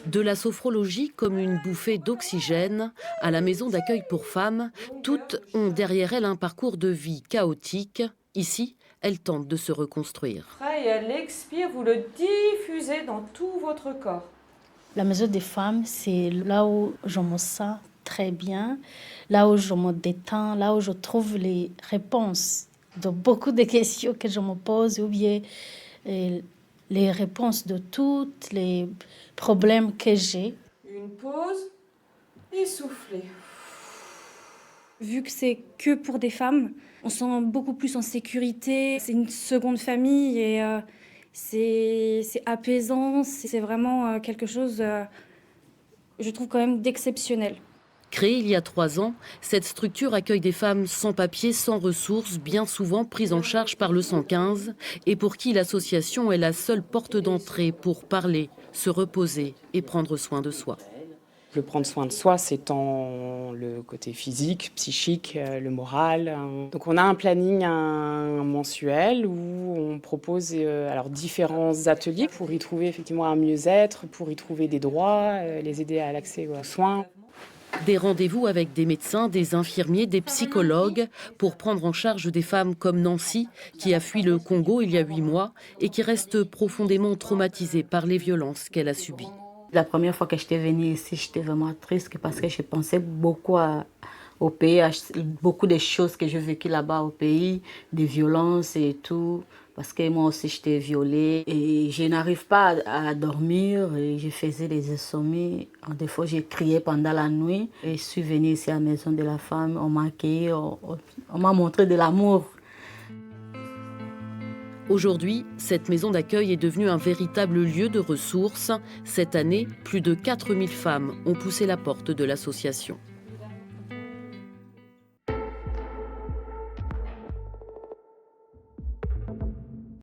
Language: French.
De la sophrologie comme une bouffée d'oxygène, à la maison d'accueil pour femmes, toutes ont derrière elles un parcours de vie chaotique. Ici, elles tentent de se reconstruire. Et elle expire, vous le diffusez dans tout votre corps. La maison des femmes, c'est là où je me sens très bien, là où je me détends, là où je trouve les réponses de beaucoup de questions que je me pose ou bien les réponses de tous les problèmes que j'ai. Une pause et soufflez. Vu que c'est que pour des femmes, on se sent beaucoup plus en sécurité. C'est une seconde famille et c'est apaisant. C'est vraiment quelque chose, je trouve quand même d'exceptionnel. Créée il y a 3 ans, cette structure accueille des femmes sans papier, sans ressources, bien souvent prises en charge par le 115 et pour qui l'association est la seule porte d'entrée pour parler, se reposer et prendre soin de soi. Le prendre soin de soi, c'est tant le côté physique, psychique, le moral. Donc on a un planning mensuel où on propose différents ateliers pour y trouver effectivement un mieux-être, pour y trouver des droits, les aider à l'accès aux soins. Des rendez-vous avec des médecins, des infirmiers, des psychologues pour prendre en charge des femmes comme Nancy, qui a fui le Congo il y a 8 mois et qui reste profondément traumatisée par les violences qu'elle a subies. La première fois que j'étais venue ici, j'étais vraiment triste parce que je pensais beaucoup au pays, à beaucoup de choses que j'ai vécues là-bas au pays, des violences et tout. Parce que moi aussi, j'étais violée et je n'arrive pas à dormir. Et je faisais des insomnies. Des fois, j'ai crié pendant la nuit. Et je suis venue ici à la maison de la femme. On m'a accueillie, on m'a montré de l'amour. Aujourd'hui, cette maison d'accueil est devenue un véritable lieu de ressources. Cette année, plus de 4000 femmes ont poussé la porte de l'association.